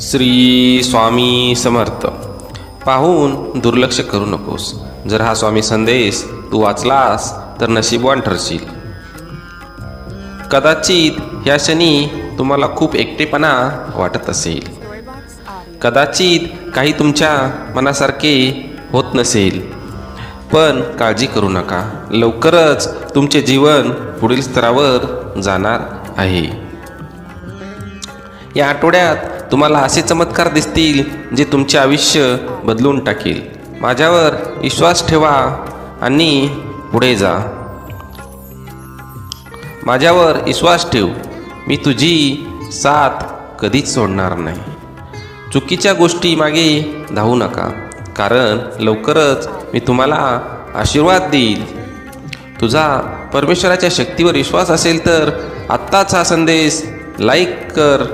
श्री स्वामी समर्थ. पाहून दुर्लक्ष करू नकोस. जर हा स्वामी संदेश तू वाचलास तर नशीबवान ठरशील. कदाचित ह्या क्षणी तुम्हाला खूप एकटेपणा वाटत असेल. कदाचित काही तुमच्या मनासारखे होत नसेल. पण काळजी करू नका, लवकरच तुमचे जीवन पुढील स्तरावर जाणार आहे. या आठवड्यात तुम्हाला असे चमत्कार दिसतील जे तुमचे आयुष्य बदलून टाकेल. माझ्यावर विश्वास ठेवा आणि पुढे जा. माझ्यावर विश्वास ठेव, मी तुझी साथ कधीच सोडणार नाही. चुकीच्या गोष्टी मागे धावू नका, कारण लवकरच मी तुम्हाला आशीर्वाद देईल. तुझा परमेश्वराच्या शक्तीवर विश्वास असेल तर आत्ताच हा संदेश लाईक कर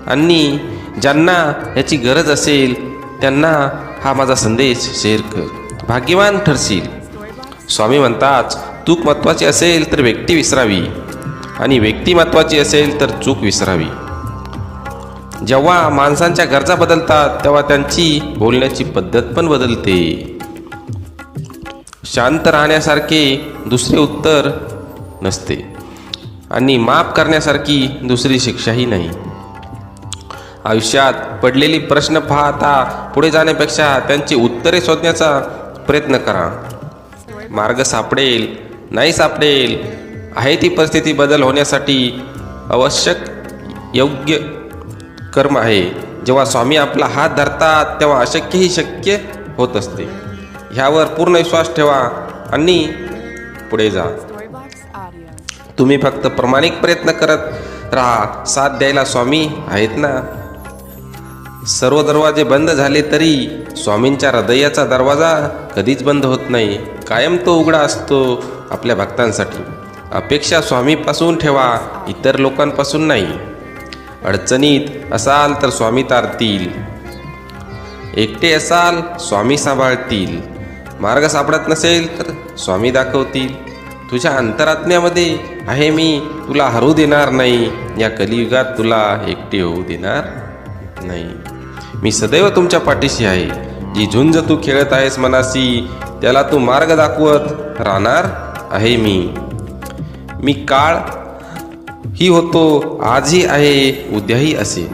आणि ज्यांना याची गरज असेल त्यांना हा माझा संदेश शेअर कर. भाग्यवान ठरशील. स्वामी म्हणतात, चूक महत्त्वाची असेल तर व्यक्ती विसरावी आणि व्यक्ती महत्त्वाची असेल तर चूक विसरावी. जेव्हा माणसांच्या गरजा बदलतात तेव्हा त्यांची बोलण्याची पद्धत पण बदलते. शांत राहण्यासारखे दुसरे उत्तर नसते आणि माफ करण्यासारखी दुसरी शिक्षाही नाही. आयुष्यात पडलेली प्रश्न पाहता पुढे जाण्यापेक्षा त्यांची उत्तरे शोधण्याचा प्रयत्न करा. मार्ग सापडेल नाही सापडेल आहे ती परिस्थिती बदल होण्यासाठी आवश्यक योग्य कर्म आहे. जेव्हा स्वामी आपला हात धरतात तेव्हा अशक्यही शक्य होत असते. ह्यावर पूर्ण विश्वास ठेवा आणि पुढे जा. तुम्ही फक्त प्रामाणिक प्रयत्न करत राहा. साथ द्यायला स्वामी आहेत ना. सर्व दरवाजे बंद झाले तरी स्वामींच्या हृदयाचा दरवाजा कधीच बंद होत नाही. कायम तो उघडा असतो आपल्या भक्तांसाठी. अपेक्षा स्वामीपासून ठेवा, इतर लोकांपासून नाही. अडचणीत असाल तर स्वामी तारतील. एकटे असाल स्वामी सांभाळतील. मार्ग सापडत नसेल तर स्वामी दाखवतील. तुझ्या अंतरात्म्यामध्ये आहे मी, तुला हरू देणार नाही. या कलियुगात तुला एकटे होऊ देणार नाही. मी सदैव तुमच्या पाठीशी आहे. जी झुंज तू खेळत आहेस मनाशी, त्याला तू मार्ग दाखवत राहणार आहे मी. मी काळ ही होतो, आजही आहे, उद्याही असे.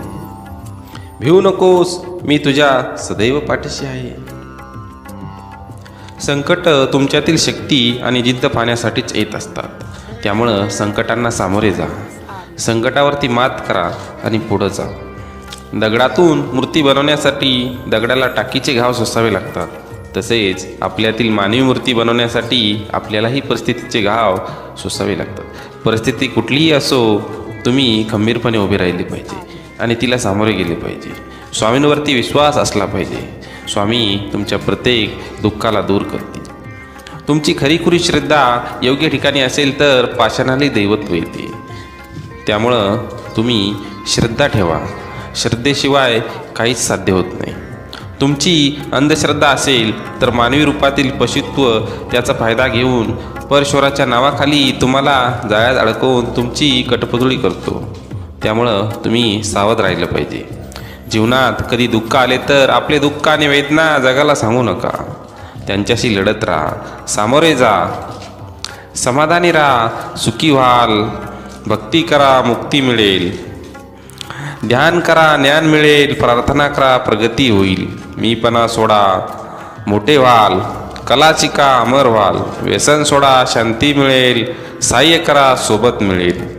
भिवू नकोस, मी तुझ्या सदैव पाठीशी आहे. संकट तुमच्यातील शक्ती आणि जिद्द पाहण्यासाठीच येत असतात. त्यामुळं संकटांना सामोरे जा. संकटावरती मात करा आणि पुढं जा. दगडातून मूर्ती बनवण्यासाठी दगडाला टाकीचे घाव सोसावे लागतात. तसेच आपल्यातील मानवी मूर्ती बनवण्यासाठी आपल्यालाही परिस्थितीचे घाव सोसावे लागतात. परिस्थिती कुठलीही असो, तुम्ही खंबीरपणे उभे राहिले पाहिजे आणि तिला सामोरे गेले पाहिजे. स्वामींवरती विश्वास असला पाहिजे. स्वामी तुमच्या प्रत्येक दुःखाला दूर करतील. तुमची खरीखुरी श्रद्धा योग्य ठिकाणी असेल तर पाषाणाला दैवत्व येते. त्यामुळं तुम्ही श्रद्धा ठेवा. श्रद्धेशिवाय काहीच साध्य होत नाही. तुमची अंधश्रद्धा असेल तर मानवी रूपातील पशुत्व त्याचा फायदा घेऊन परमेश्वराच्या नावाखाली तुम्हाला जाळ्यात अडकवून तुमची कटपुतळी करतो. त्यामुळं तुम्ही सावध राहिलं पाहिजे. जीवनात कधी दुःख आले तर आपले दुःख आणि वेदना जगाला सांगू नका. त्यांच्याशी लढत राहा, सामोरे जा, समाधानी राहा, सुखी व्हाल. भक्ती करा, मुक्ती मिळेल. ध्यान करा, ज्ञान मिळेल. प्रार्थना करा, प्रगती होईल. मीपणा सोडा, मोठे व्हाल. कला शिका, अमर व्हाल. व्यसन सोडा, शांती मिळेल. सहाय्य करा, सोबत मिळेल.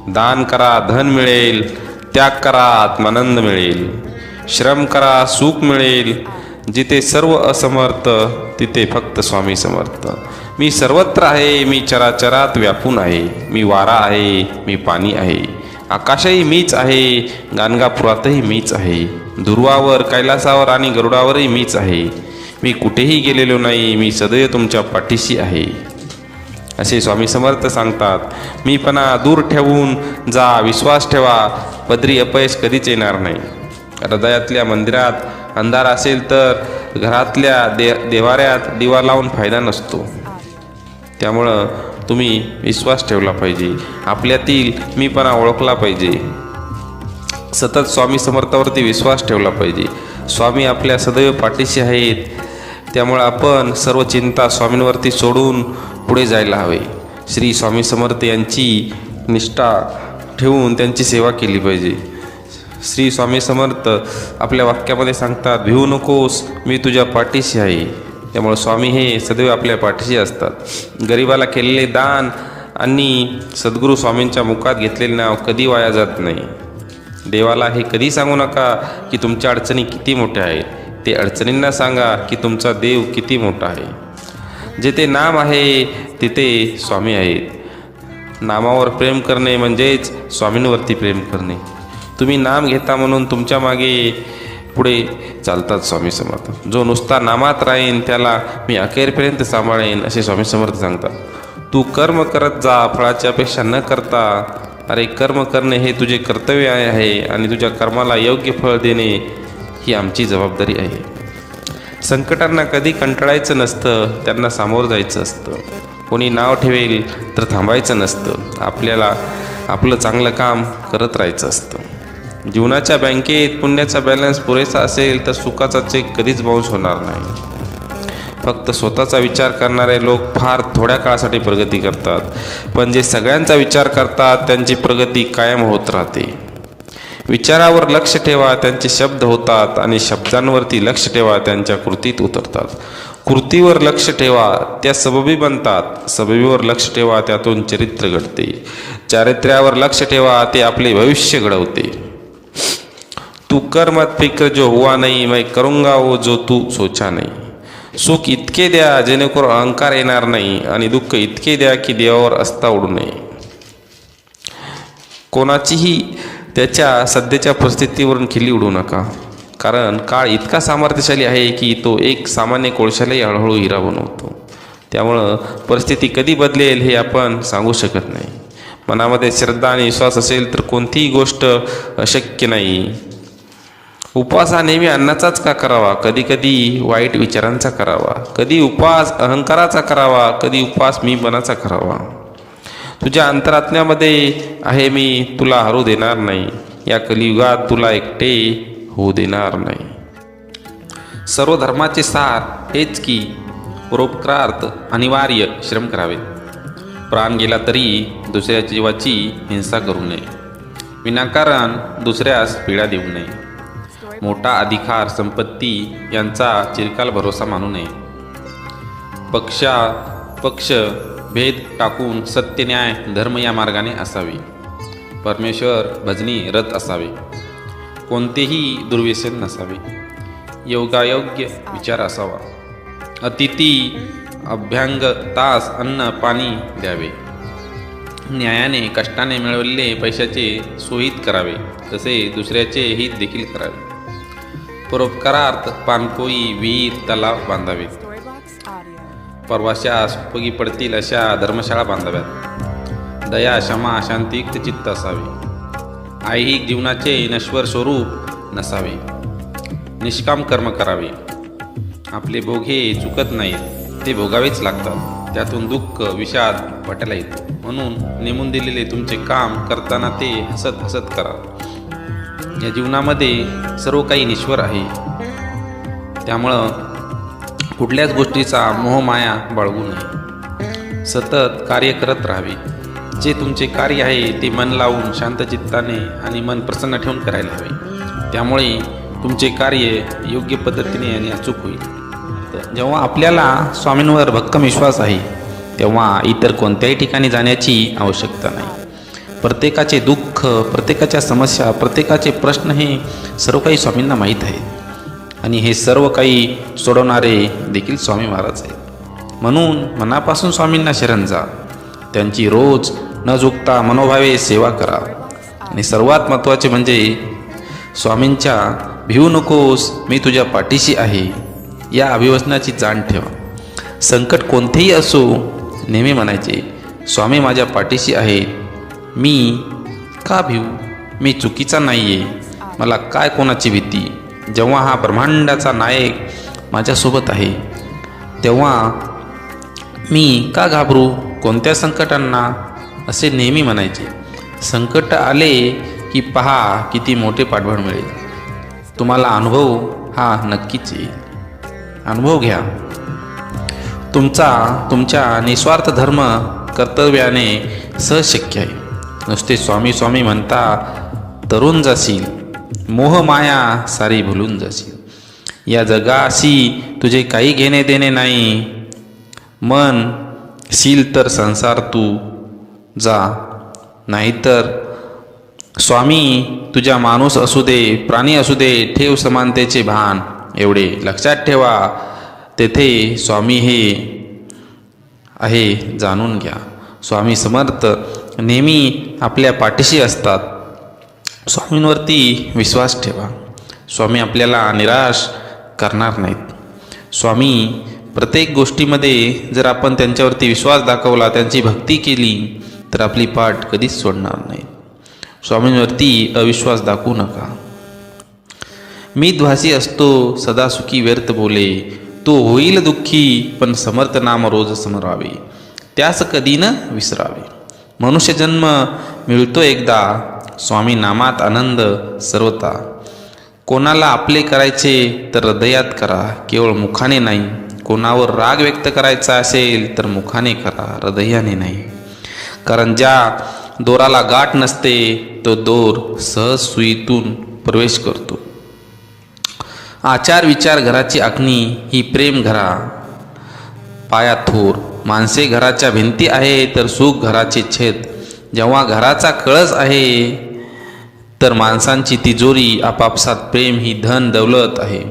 दान करा, धन मिळेल. त्याग करा, आत्मानंद मिळेल. श्रम करा, सुख मिळेल. जिथे सर्व असमर्थ तिथे फक्त स्वामी समर्थ. मी सर्वत्र आहे, मी चराचरात व्यापून आहे. मी वारा आहे, मी पाणी आहे. आकाशही मीच आहे, गाणगापुरातही मीच आहे. ध्रुवावर, कैलासावर आणि गरुडावरही मीच आहे. मी कुठेही गेलेलो नाही, मी सदैव तुमच्या पाठीशी आहे. असे स्वामी समर्थ सांगतात. मीपणा दूर ठेवून जा, विश्वास ठेवा. पदरी अपयश कधीच येणार नाही. हृदयातल्या मंदिरात अंधार असेल तर घरातल्या देवाऱ्यात दिवा लावून फायदा नसतो. त्यामुळं तुम्ही विश्वास ठेवला पाहिजे. आपल्यातील मीपणा ओळखला पाहिजे. सतत स्वामी समर्थावरती विश्वास ठेवला पाहिजे. स्वामी आपल्या सदैव पाठीशी आहेत. त्यामुळे आपण सर्व चिंता स्वामींवरती सोडून पुढे जायला हवे. श्री स्वामी समर्थ यांची निष्ठा ठेवून त्यांची सेवा केली पाहिजे. श्री स्वामी समर्थ आपल्या वाक्यामध्ये सांगतात, भिवू नकोस, मी तुझ्या पाठीशी आहे. त्यामुळे स्वामी हे सदैव आपल्या पाठीशी असतात. गरिबाला केलेले दान आणि सद्गुरू स्वामींच्या मुखात घेतलेले नाव कधी वाया जात नाही. देवाला हे कधी सांगू नका की तुमच्या अडचणी किती मोठ्या आहेत. ते अडचणींना सांगा की तुमचा देव किती मोठा आहे. जेथे नाम आहे तिथे स्वामी आहेत. नामावर प्रेम करणे म्हणजेच स्वामींवरती प्रेम करणे. तुम्ही नाम घेता म्हणून तुमच्या मागे पुढे चालतात स्वामी समर्थ. जो नुसता नामात राहीन त्याला मी अखेरपर्यंत सांभाळेन असे स्वामी समर्थ सांगतात. तू कर्म करत जा, फळाची अपेक्षा न करता. अरे कर्म करणे हे तुझे कर्तव्य आहे आणि तुझ्या कर्माला योग्य फळ देणे ही आमची जबाबदारी आहे. संकटांना कधी कंटाळायचं नसतं, त्यांना सामोरं जायचं असतं. कोणी नाव ठेवेल तर थांबायचं नसतं. आपल्याला आपलं चांगलं काम करत राहायचं असतं. जीवनाच्या बँकेत पुण्याचा बॅलन्स पुरेसा असेल तर सुखाचा चेक कधीच बाउन्स होणार नाही. फक्त स्वतःचा विचार करणारे लोक फार थोड्या काळासाठी प्रगती करतात, पण जे सगळ्यांचा विचार करतात त्यांची प्रगती कायम होत राहते. विचारावर लक्ष ठेवा, त्यांचे शब्द होतात, आणि शब्दांवरती लक्ष ठेवा, त्यांच्या कृतीत उतरतात. कृतीवर लक्ष ठेवा, त्या सबबी बनतात. सबबीवर लक्ष ठेवा, त्यातून चरित्र घडते. चारित्र्यावर लक्ष ठेवा, ते आपले भविष्य घडवते. तू कर मत फिक्र जो हुआ नहीं, मैं करूंगा वो जो तू सोचा नहीं. सुख इतके द्या जेणेकरून अहंकार येणार नाही, आणि दुःख इतके द्या की देवावर अस्ता उडू नये. कोणाचीही त्याच्या सध्याच्या परिस्थितीवरून खिल्ली उडू नका, कारण काळ इतका सामर्थ्यशाली आहे की तो एक सामान्य कोळशालाही हळूहळू हिरा बनवतो. त्यामुळं परिस्थिती कधी बदलेल हे आपण सांगू शकत नाही. मनामध्ये श्रद्धा आणि विश्वास असेल तर कोणतीही गोष्ट अशक्य नाही. उपवास हा नेहमी अन्नाचाच का करावा, कधी कधी वाईट विचारांचा करावा. कधी उपवास अहंकाराचा करावा, कधी उपवास मीपणाचा करावा. तुझ्या अंतरात्म्यामध्ये आहे मी, तुला हरू देणार नाही. या कलियुगात तुला एकटे होऊ देणार नाही. सर्व धर्माचे सार हेच की परोपकारार्थ अनिवार्य श्रम करावे. प्राण गेला तरी दुसऱ्या जीवाची हिंसा करू नये. विनाकारण दुसऱ्यास पीडा देऊ नये. मोठा अधिकार संपत्ती यांचा चिरकाल भरोसा मानू नये. पक्ष भेद टाकून सत्य न्याय धर्म या मार्गाने असावे. परमेश्वर भजनी रत असावे. कोणतेही दुर्व्यसन नसावे. योगायोग्य विचार असावा. अतिथी अभ्यंग तास अन्न पाणी द्यावे. न्यायाने कष्टाने मिळवलेले पैशाचे सोयीत करावे, तसे दुसऱ्याचे हित देखील करावे. परोपकारार्थ पाणपोई विहीर तलाव बांधावेत. परवाशास उपयोगी पडतील अशा धर्मशाळा बांधाव्यात. दया क्षमा शांतियुक्त चित्त असावे. ऐहिक जीवनाचे नश्वर स्वरूप नसावे. निष्काम कर्म करावे. आपले भोग हे चुकत नाहीत, ते भोगावेच लागतात. त्यातून दुःख विषाद वाटायला येतो. म्हणून नेमून दिलेले तुमचे काम करताना ते हसत हसत करा. या जीवनामध्ये सर्व काही नश्वर आहे. त्यामुळं कुठल्याच गोष्टीचा मोहमाया बाळगू नये. सतत कार्य करत राहावे. जे तुमचे कार्य आहे ते मन लावून शांत चित्ताने आणि मन प्रसन्न ठेवून करायला हवे. त्यामुळे तुमचे कार्य योग्य पद्धतीने आणि अचूक होईल. जेव्हा आपल्याला स्वामींवर भक्कम विश्वास आहे तेव्हा इतर कोणत्याही ठिकाणी जाण्याची आवश्यकता नाही. प्रत्येकाचे दुःख, प्रत्येकाच्या समस्या, प्रत्येकाचे प्रश्न हे सर्व काही स्वामींना माहीत आहे, आणि हे सर्व काही सोडवणारे देखील स्वामी महाराज आहेत. म्हणून मनापासून स्वामींना शरण जा. त्यांची रोज न चुकता मनोभावे सेवा करा. आणि सर्वात महत्त्वाचे म्हणजे स्वामींच्या भिवू नकोस, मी तुझ्या पाठीशी आहे या अभिवचनाची जाण ठेवा. संकट कोणतेही असो नेहमी म्हणायचे, स्वामी माझ्या पाठीशी आहेत. मी का भिवू? मी चुकीचा नाही आहे. मला काय कोणाची भीती? जेव्हा हा ब्रह्मांडाचा नायक माझ्यासोबत आहे तेव्हा मी का घाबरू कोणत्या संकटांना, असे नेहमी म्हणायचे. संकट आले की पहा किती मोठे पाठबळ मिळेल. तुम्हाला अनुभव हा नक्कीच येईल. अनुभव घ्या. तुमच्या निस्वार्थ धर्म कर्तव्याने सहज शक्य आहे. नुसते स्वामी स्वामी म्हणता तरुण जाशील, मोहमाया सारी भुलून जाशील. या जगाशी तुझे काही घेणे देणे नाही. मन शील तर संसार तू जा, नाहीतर स्वामी तुझ्या माणूस असू दे प्राणी असू दे, ठेव समानतेचे भान. एवढे लक्षात ठेवा, तेथे स्वामी हे आहे जाणून घ्या. स्वामी समर्थ नेहमी आपल्या पाठीशी असतात. स्वामींवरती विश्वास ठेवा. स्वामी आपल्याला निराश करणार नाहीत. स्वामी प्रत्येक गोष्टीमध्ये जर आपण त्यांच्यावरती विश्वास दाखवला, त्यांची भक्ती केली, तर आपली पाठ कधीच सोडणार नाही. स्वामींवरती अविश्वास दाखवू नका. मी ध्वासी असतो सदा सुखी व्यर्थ बोले, तो होईल दुःखी पण समर्थ नाम रोज स्मरावे, त्यास कधी न विसरावे. मनुष्य जन्म मिळतो एकदा, स्वामी नामात आनंद सर्वता. कोणाला आपले करायचे तर हृदयात करा, केवळ मुखाने नाही. कोणावर राग व्यक्त करायचा असेल तर मुखाने करा, हृदयाने नाही. कारण ज्या दोराला गाठ नसते तो दोर सहज सुईतून प्रवेश करतो. आचार विचार घराची आखणी ही प्रेम घरा पाया थोर. माणसे घराच्या भिंती आहे तर सुख घराचे छेद. जेव्हा घराचा कळस आहे तर माणसांची तिजोरी. आपापसात प्रेम ही धन दौलत आहे.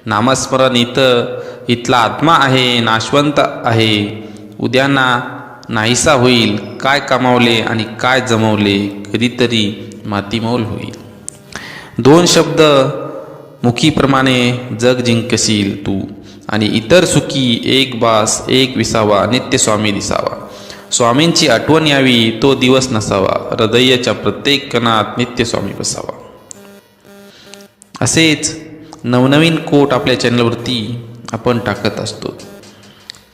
नामस्मरण इथला आत्मा आहे, नाशवंत आहे. उद्या नाहीसा होईल. काय कमावले आणि काय जमवले कधीतरी मातीमोल होईल. दोन शब्द मुखीप्रमाणे जग जिंकशील तू, आणि इतर सुखी एक बास एक विसावा, नित्य स्वामी दिसावा. स्वामींची आठवण यावी तो दिवस नसावा, हृदयाच्या प्रत्येक कणात नित्य स्वामी बसावा. असेच नवनवीन कोट आपल्या चॅनलवरती आपण टाकत असतो.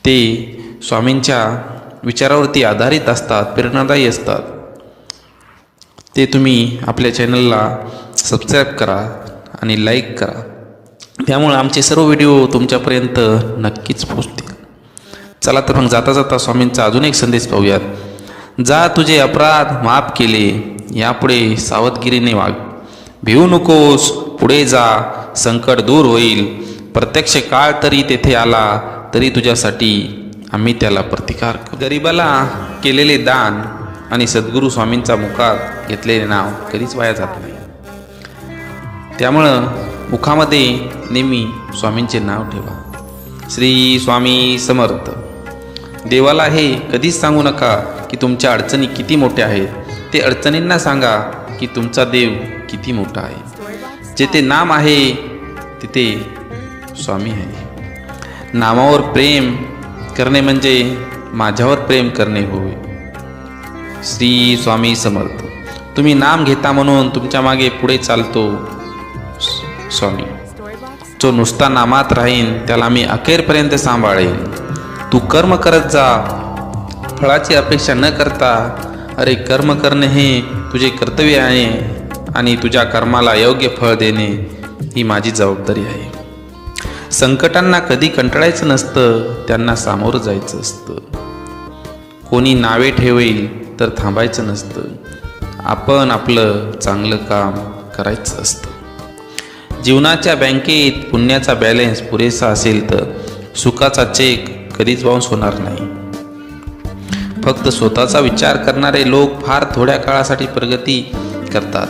ते स्वामींच्या विचारावरती आधारित असतात, प्रेरणादायी असतात. ते तुम्ही आपल्या चॅनलला सबस्क्राईब करा आणि लाईक करा. त्यामुळे आमचे सर्व व्हिडिओ तुमच्यापर्यंत नक्कीच पोहोचतील. चला तर मग जाता जाता स्वामींचा अजून एक संदेश पाहूयात. जा तुझे अपराध माफ केले, यापुढे सावधगिरीने वाग. भिवू नकोस, पुढे जा, संकट दूर होईल. प्रत्यक्ष काळ तरी तेथे आला तरी तुझ्यासाठी आम्ही त्याला प्रतिकार करू. गरिबाला केलेले दान आणि सद्गुरू स्वामींचा मुखात घेतलेले नाव कधीच वाया जात नाही. त्यामुळं मुखामध्ये नेहमी स्वामींचे नाव ठेवा. श्री स्वामी समर्थ. देवाला हे कधीच सांगू नका की तुमच्या अडचणी किती मोठ्या आहेत. ते अडचणींना सांगा की तुमचा देव किती मोठा आहे. जेथे नाम आहे तिथे स्वामी आहे. नामावर प्रेम करणे म्हणजे माझ्यावर प्रेम करणे होय. श्री स्वामी समर्थ. तुम्ही नाम घेता म्हणून तुमच्या मागे पुढे चालतो स्वामी. जो नुसता नामात राहीन त्याला मी अखेरपर्यंत सांभाळेन. तू कर्म करत जा, फळाची अपेक्षा न करता. अरे कर्म करणे हे तुझे कर्तव्य आहे आणि तुझ्या कर्माला योग्य फळ देणे ही माझी जबाबदारी आहे. संकटांना कधी कंटाळायचं नसतं, त्यांना सामोरं जायचं असतं. कोणी नावे ठेवेल तर थांबायचं नसतं. आपण आपलं चांगलं काम करायचं असतं. जीवनाच्या बँकेत पुण्याचा बॅलन्स पुरेसा असेल तर सुखाचा चेक कधीच बाउन्स होणार नाही. फक्त स्वतःचा विचार करणारे लोक फार थोड्या काळासाठी प्रगती करतात,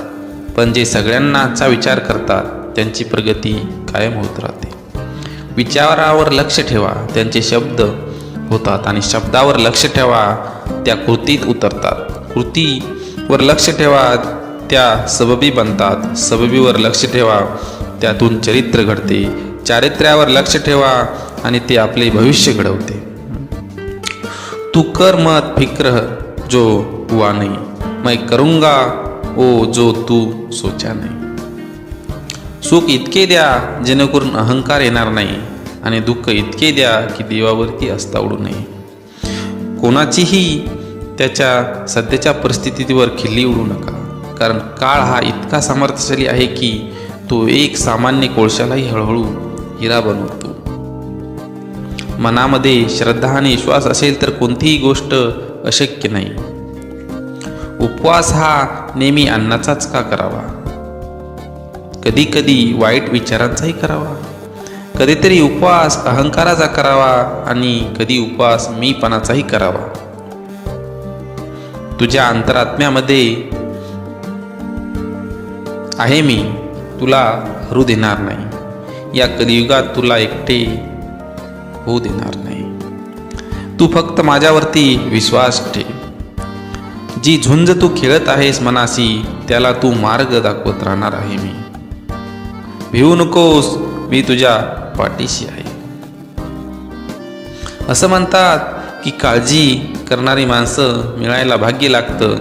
पण जे सगळ्यांनाचा विचार करतात त्यांची प्रगती कायम होत राहते. विचारावर लक्ष ठेवा, त्यांचे शब्द होतात, आणि शब्दावर लक्ष ठेवा, त्या कृतीत उतरतात. कृतीवर लक्ष ठेवा, त्या सबबी बनतात. सबबीवर लक्ष ठेवा, त्यातून चरित्र घडते. चारित्र्यावर लक्ष ठेवा आणि ते आपले भविष्य घडवते. तू कर मत फिक्र जो हुआ नहीं, मैं करूंगा ओ जो तू सोचा नहीं. सुख इतके द्या जेणेकरून अहंकार येणार नाही, आणि दुःख इतके द्या की देवावरती आस्था उडू नये. कोणाचीही त्याच्या सध्याच्या परिस्थितीवर खिल्ली उडू नका. कारण काळ हा इतका सामर्थ्यशाली आहे की तो एक सामान्य कोळशालाही हळूहळू हिरा बनवतो. मनामध्ये श्रद्धा आणि विश्वास असेल तर कोणतीही गोष्ट अशक्य नाही. उपवास हा नेहमी अन्नाचाच का करावा? कधी कधी वाईट विचारांचाही करावा. कधीतरी उपवास अहंकाराचा करावा आणि कधी उपवास मीपणाचाही करावा. तुझ्या अंतरात्म्यामध्ये आहे मी, तुला हरू देणार नाही. या कलियुगात तुला एकटे होऊ देणार नाही. तू फक्त माझ्यावरती विश्वास ठेव. जी झुंज तू खेळत आहेस मनाशी, त्याला तू मार्ग दाखवत राहणार आहे मी. भिवू नकोस, मी तुझ्या पाठीशी आहे. असं म्हणतात की काळजी करणारी माणसं मिळायला भाग्य लागतं,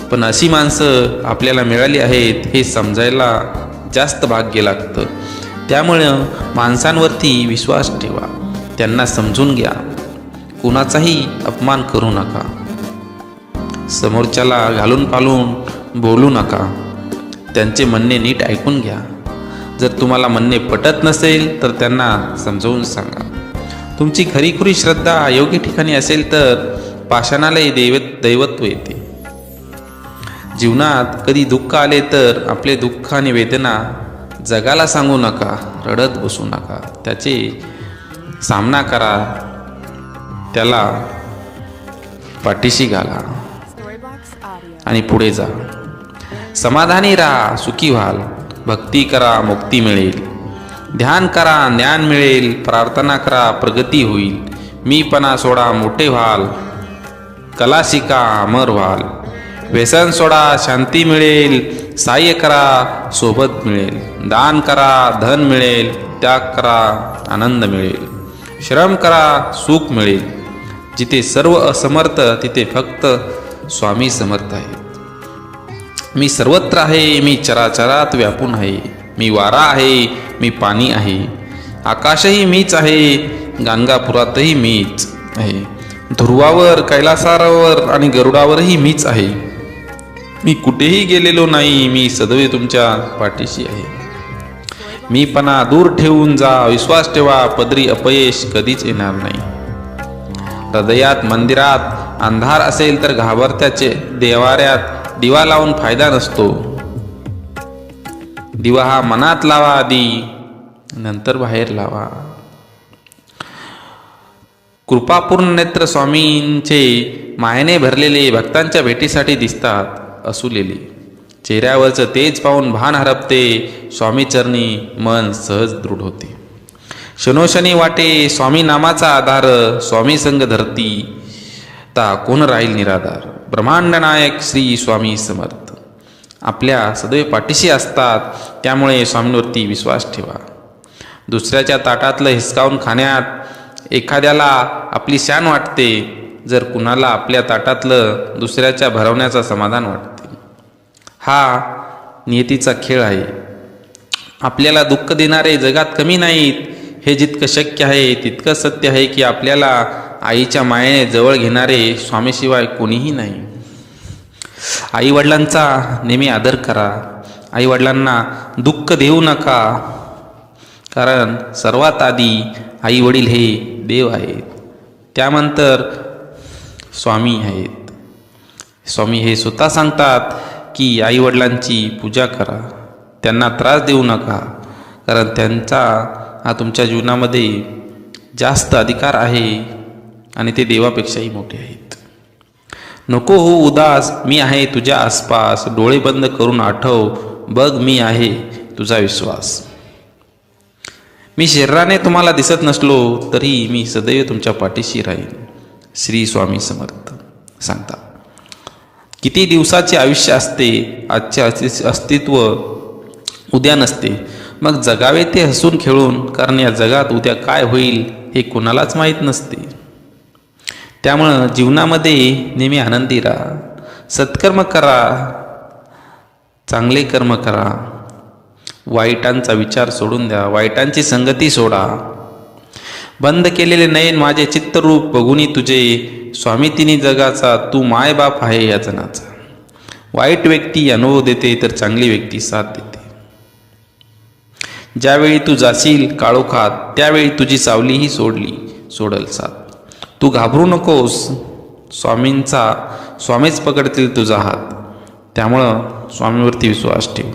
पण अशी माणसं आपल्याला मिळाली आहेत हे समजायला जास्त भाग्य लागतं. त्यामुळं माणसांवरती विश्वास ठेवा, त्यांना समजून घ्या, कुणाचाही अपमान करू नका, समोरच्याला घालून पालून बोलू नका, त्यांचे म्हणणे नीट ऐकून घ्या. जर तुम्हाला म्हणणे पटत नसेल तर त्यांना समजावून सांगा. तुमची खरीखुरी श्रद्धा योग्य ठिकाणी असेल तर पाषाणालाही दैवत्व येते. जीवनात कधी दुःख आले तर आपले दुःख आणि वेदना जगाला सांगू नका, रडत बसू नका. त्याचे सामना करा, त्याला पाठीशी घाला आणि पुढे जा. समाधानी राहा, सुखी व्हाल. भक्ती करा, मुक्ती मिळेल. ध्यान करा, ज्ञान मिळेल. प्रार्थना करा, प्रगती होईल. मीपणा सोडा, मोठे व्हाल. कला शिका, अमर व्हाल. व्यसन सोडा, शांती मिळेल. सहाय्य करा, सोबत मिळेल. दान करा, धन मिळेल. त्याग करा, आनंद मिळेल. श्रम करा, सुख मिळेल. जिथे सर्व असमर्थ तिथे फक्त स्वामी समर्थ आहेत. मी सर्वत्र आहे, मी चराचरात व्यापून आहे. मी वारा आहे, मी पाणी आहे. आकाशही मीच आहे, गाणगापुरातही मीच आहे. ध्रुवावर, कैलासावर आणि गरुडावरही मीच आहे. मी कुठेही गेलेलो नाही, मी सदैव तुमच्या पाठीशी आहे. मीपणा दूर ठेवून जा, विश्वास ठेवा, पदरी अपयश कधीच येणार नाही. हृदयात मंदिरात अंधार असेल तर घाबरत्याचे देवाऱ्यात दिवा लावून फायदा नसतो. दिवा हा मनात लावा आधी, नंतर बाहेर लावा. कृपापूर्ण नेत्र स्वामींचे मायेने भरलेले भक्तांच्या भेटीसाठी दिसतात असुलेले. चेहऱ्यावरचं तेज पाहून भान हरपते. स्वामीचरणी मन सहज दृढ होते. क्षणोक्षणी वाटे स्वामी नामाचा आधार. स्वामी संग धरती ता कोण राहील निराधार. ब्रह्मांड नायक श्री स्वामी समर्थ आपल्या सदैव पाठीशी असतात. त्यामुळे स्वामींवरती विश्वास ठेवा. दुसऱ्याच्या ताटातलं हिसकावून खाण्यात एखाद्याला आपली शान वाटते, जर कुणाला आपल्या ताटातलं दुसऱ्याच्या भरवण्याचं समाधान वाटते. हा नियतीचा खेळ आहे. आपल्याला दुःख देणारे जगात कमी नाहीत. हे जितकं शक्य आहे तितकं सत्य आहे की आपल्याला आईच्या मायेने जवळ घेणारे स्वामीशिवाय कोणीही नाही. आईवडिलांचा नेहमी आदर करा. आईवडिलांना दुःख देऊ नका, कारण सर्वात आधी आईवडील हे देव आहेत, त्यानंतर स्वामी आहेत. स्वामी हे स्वतः सांगतात की आईवडिलांची पूजा करा, त्यांना त्रास देऊ नका, कारण त्यांचा हा तुमच्या जीवनामध्ये जास्त अधिकार आहे आणि ते देवापेक्षाही मोठे आहेत. नको हो उदास, मी आहे तुझ्या आसपास. डोळे बंद करून आठव, बघ मी आहे तुझा विश्वास. मी शरीराने तुम्हाला दिसत नसलो तरी मी सदैव तुमच्या पाठीशी राहीन. श्री स्वामी समर्थ सांगतात. किती दिवसाचे आयुष्य असते, आजचे अस्तित्व उद्या नसते. मग जगावे ते हसून खेळून, कारण या जगात उद्या काय होईल हे कोणालाच माहीत नसते. त्यामुळं जीवनामध्ये नेहमी आनंदी राहा. सत्कर्म करा, चांगले कर्म करा. वाईटांचा विचार सोडून द्या. वाईटांची संगती सोडा. बंद केलेले नयन माझे चित्तरूप बघुनी तुझे. स्वामी तिन्ही जगाचा तू मायबाप आहे या जनाचा. वाईट व्यक्ती अनुभव देते तर चांगली व्यक्ती साथ देते. ज्यावेळी तू जाशील काळोखात त्यावेळी तुझी सावलीही सोडल साथ. तू घाबरू नकोस, स्वामीच पकडतील तुझा हात. त्यामुळं स्वामीवरती विश्वास ठेव.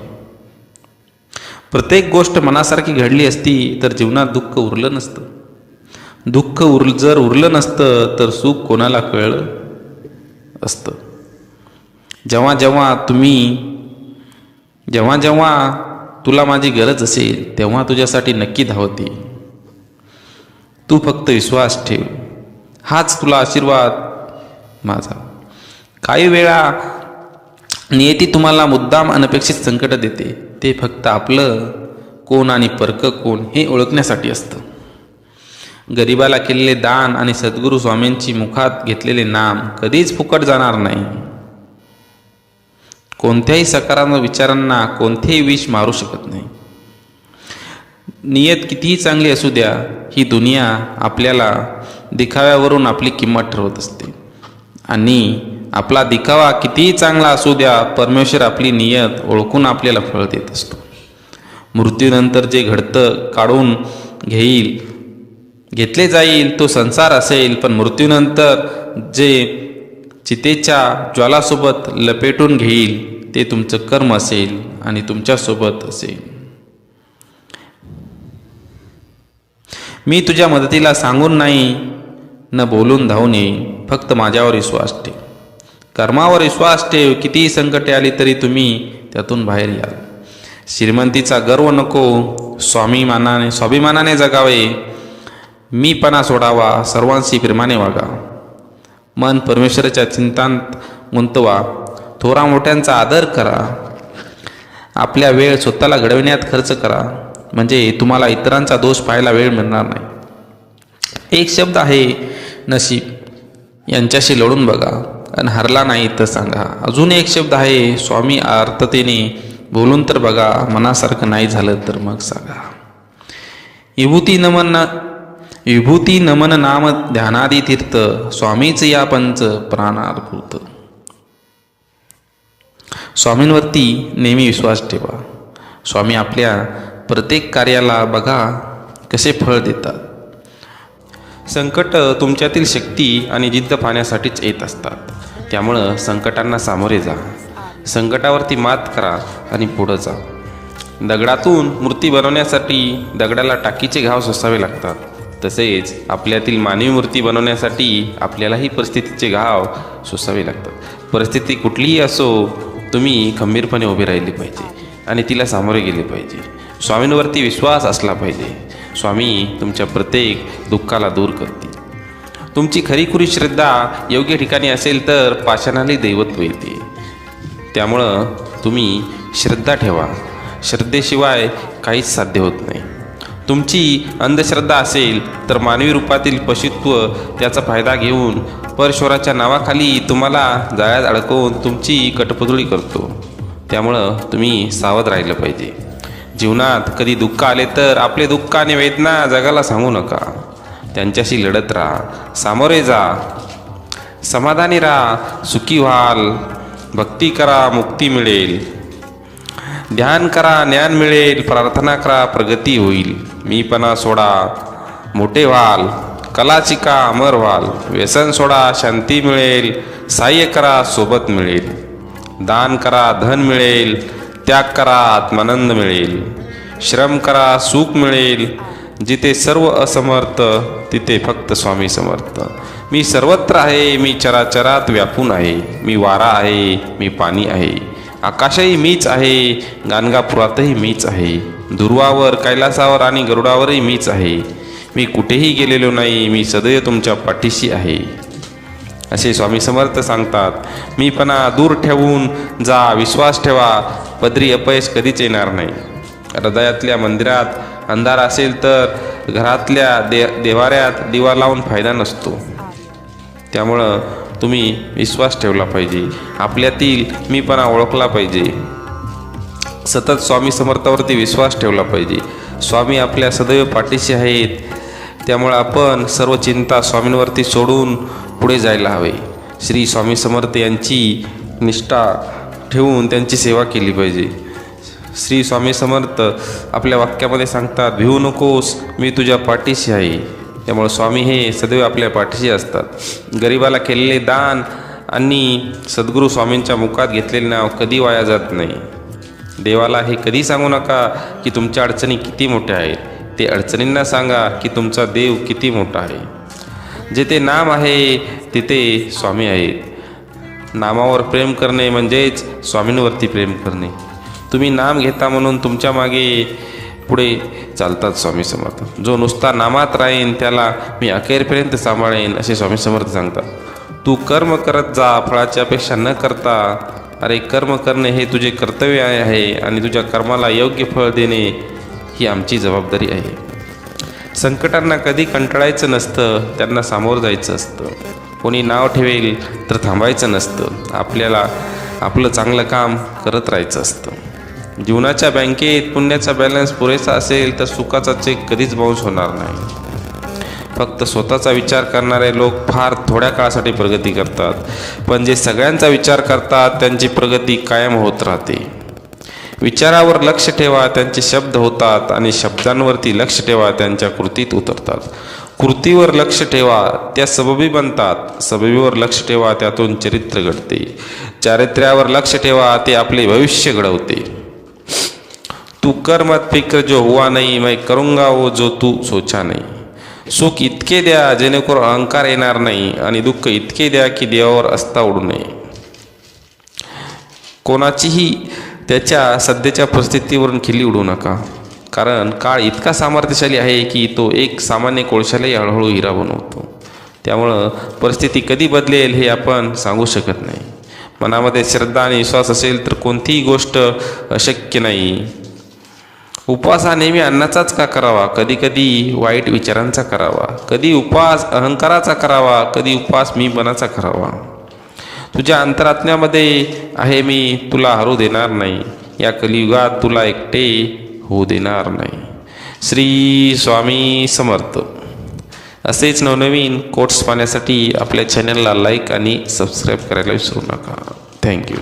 प्रत्येक गोष्ट मनासारखी घडली असती तर जीवनात दुःख उरलं नसतं. जर उरलं नसतं तर सुख कोणाला कळलं असतं. जेव्हा जेव्हा तुला माझी गरज असेल तेव्हा तुझ्यासाठी नक्की धावते. तू फक्त विश्वास ठेव, हाच तुला आशीर्वाद माझा. काही वेळा नियती तुम्हाला मुद्दाम अनपेक्षित संकट देते. ते फक्त आपलं कोण आणि परकं कोण हे ओळखण्यासाठी असतं. गरिबाला केलेले दान आणि सद्गुरू स्वामींची मुखात घेतलेले नाम कधीच फुकट जाणार नाही. कोणत्याही सकारात्मक विचारांना कोणतेही विष मारू शकत नाही. नियत कितीही चांगली असू द्या, ही दुनिया आपल्याला दिखाव्यावरून आपली किंमत ठरवत असते. आणि आपला दिखावा कितीही चांगला असू द्या, परमेश्वर आपली नियत ओळखून आपल्याला फळ देत असतो. मृत्यूनंतर जे घडतं काढून घेतले जाईल तो संसार असेल, पण मृत्यूनंतर जे चितेच्या ज्वालासोबत लपेटून घेईल ते तुमचं कर्म असेल आणि तुमच्यासोबत असेल. मी तुझ्या मदतीला सांगून नाही, न बोलून धावून येईन. फक्त माझ्यावर विश्वास ठेव, कर्मावर विश्वास ठेव. कितीही संकटे आली तरी तुम्ही त्यातून बाहेर याल. श्रीमंतीचा गर्व नको, स्वाभिमानाने जगावे. मीपणा सोडावा, सर्वांशी प्रेमाने वागा. मन परमेश्वराच्या चिंतांत गुंतवा. थोरा मोठ्यांचा आदर करा. आपल्या वेळ स्वतःला घडविण्यात खर्च करा, म्हणजे तुम्हाला इतरांचा दोष पाहायला वेळ मिळणार नाही. एक शब्द आहे नशीब, यांच्याशी लढून बघा आणि हरला नाही तर सांगा. अजून एक शब्द आहे स्वामी, आर्ततेने बोलून तर बघा. मनासारखं नाही झालं तर मग सांगा. विभूती नमन नाम ध्यानादी तीर्थ, स्वामीच या पंच प्राणार्भूत. स्वामींवरती नेहमी विश्वास ठेवा. स्वामी आपल्या प्रत्येक कार्याला बघा कसे फळ देतात. संकट तुमच्यातील शक्ती आणि जिद्द पाहण्यासाठीच येत असतात. त्यामुळं संकटांना सामोरे जा. संकटावरती मात करा आणि पुढं जा. दगडातून मूर्ती बनवण्यासाठी दगडाला टाकीचे घाव सोसावे लागतात. तसेच आपल्यातील मानवी मूर्ती बनवण्यासाठी आपल्यालाही परिस्थितीचे घाव सोसावे लागतात. परिस्थिती कुठलीही असो, तुम्ही खंबीरपणे उभे राहिले पाहिजे आणि तिला सामोरे गेले पाहिजे. स्वामींवरती विश्वास असला पाहिजे. स्वामी तुमच्या प्रत्येक दुःखाला दूर करतील. तुमची खरीखुरी श्रद्धा योग्य ठिकाणी असेल तर पाषाणालाही दैवत्व येते. त्यामुळं तुम्ही श्रद्धा ठेवा. श्रद्धेशिवाय काहीच साध्य होत नाही. तुमची अंधश्रद्धा असेल तर मानवी रूपातील पशुत्व त्याचा फायदा घेऊन परमेश्वराच्या नावाखाली तुम्हाला जाळ्यात अडकवून तुमची कटपुतळी करतो. त्यामुळं तुम्ही सावध राहिलं पाहिजे. जीवनात कधी दुःख आले तर आपले दुःख आणि वेदना जगाला सांगू नका. त्यांच्याशी लढत राहा, सामोरे जा, समाधानी राहा, सुखी व्हाल. भक्ती करा, मुक्ती मिळेल. ध्यान करा, ज्ञान मिळेल. प्रार्थना करा, प्रगती होईल. मीपणा सोडा, मोठे व्हाल. कला शिका, अमर व्हाल. व्यसन सोडा, शांती मिळेल. सहाय्य करा, सोबत मिळेल. दान करा, धन मिळेल. त्याग करा, आत्मानंद मिळेल. श्रम करा, सुख मिळेल. जिथे सर्व असमर्थ तिथे फक्त स्वामी समर्थ. मी सर्वत्र आहे, मी चराचरात व्यापून आहे. मी वारा आहे, मी पाणी आहे. आकाशही मीच आहे, गाणगापुरातही मीच आहे. दुर्वावर, कैलासावर आणि गरुडावरही मीच आहे. मी कुठेही गेलेलो नाही, मी सदैव तुमच्या पाठीशी आहे. असे स्वामी समर्थ सांगतात. मीपणा दूर ठेवून जा, विश्वास ठेवा. पदरी अपयश कधीच येणार नाही. हृदयातल्या मंदिरात अंधार असेल तर घरातल्या देवाऱ्यात दिवा लावून फायदा नसतो. त्यामुळं तुम्ही विश्वास ठेवला पाहिजे. आपल्यातील मीपणा ओळखला पाहिजे. सतत स्वामी समर्थावरती विश्वास ठेवला पाहिजे. स्वामी आपल्या सदैव पाठीशी आहेत. त्यामुळे आपण सर्व चिंता स्वामींवरती सोडून पुढे जायला हवे. श्री स्वामी समर्थ यांची निष्ठा ठेवून त्यांची सेवा केली पाहिजे. श्री स्वामी समर्थ आपल्या वाक्यामध्ये सांगतात, भिवू नकोस, मी तुझ्या पाठीशी आहे. त्यामुळे स्वामी हे सदैव आपल्या पाठीशी असतात. गरिबाला केलेले दान आणि सद्गुरू स्वामींच्या मुखात घेतलेले नाव कधी वाया जात नाही. देवाला हे कधी सांगू नका की तुमच्या अडचणी किती मोठ्या आहेत. ते अडचणींना सांगा की तुमचा देव किती मोठा आहे. जेथे नाम आहे तिथे स्वामी आहेत. नामावर प्रेम करणे म्हणजेच स्वामींवरती प्रेम करणे. तुम्ही नाम घेता म्हणून तुमच्या मागे पुढे चालतात स्वामी समर्थ. जो नुसता नामात राहीन त्याला मी अखेरपर्यंत सांभाळेन असे स्वामी समर्थ सांगतात. तू कर्म करत जा, फळाची अपेक्षा न करता. अरे कर्म करणे हे तुझे कर्तव्य आहे आणि तुझ्या कर्माला योग्य फळ देणे ही आमची जबाबदारी आहे. संकटांना कधी कंटाळायचं नसतं, त्यांना सामोरं जायचं असतं. कोणी नाव ठेवेल तर थांबायचं नसतं. आपल्याला आपलं चांगलं काम करत राहायचं असतं. जीवनाच्या बँकेत पुण्याचा बॅलन्स पुरेसा असेल तर सुखाचा चेक कधीच बाउन्स होणार नाही. फक्त स्वतःचा विचार करणारे लोक फार थोड्या काळासाठी प्रगती करतात, पण जे सगळ्यांचा विचार करतात त्यांची प्रगती कायम होत राहते. विचारावर लक्ष ठेवा, त्यांचे शब्द होतात, आणि शब्दांवरती लक्ष ठेवा, त्यांच्या कृतीत उतरतात. कृतीवर लक्ष ठेवा, त्या सबबी बनतात. सबबीवर लक्ष ठेवा, त्यातून चरित्र घडते. चारित्र्यावर लक्ष ठेवा, ते आपले भविष्य घडवते. तू कर मत फिक्र जो हुआ नहीं, मैं करूंगा वो जो तू सोचा नहीं. सुख इतके द्या जेणेकरून अहंकार येणार नाही, आणि दुःख इतके द्या की देवावर अस्ता उडू नये. कोणाचीही त्याच्या सध्याच्या परिस्थितीवरून खिल्ली उडू नका, कारण काळ इतका सामर्थ्यशाली आहे की तो एक सामान्य कोळशालाही हळूहळू हिरा बनवतो. त्यामुळं परिस्थिती कधी बदलेल हे आपण सांगू शकत नाही. मनामध्ये श्रद्धा आणि विश्वास असेल तर कोणतीही गोष्ट अशक्य नाही. उपवास हा नेहमी अन्नाचाच का करावा, कधी कधी वाईट विचारांचा करावा. कधी उपवास अहंकाराचा करावा, कधी उपवास मीपणाचा करावा. तुझ्या अंतरात्म्यामध्ये आहे मी, तुला हरू देणार नाही. या कलियुगात तुला एकटे होऊ देणार नाही. श्री स्वामी समर्थ. असेच नवनवीन कोट्स पाहण्यासाठी आपल्या चॅनलला लाईक आणि सबस्क्राईब करायला विसरू नका. थँक्यू.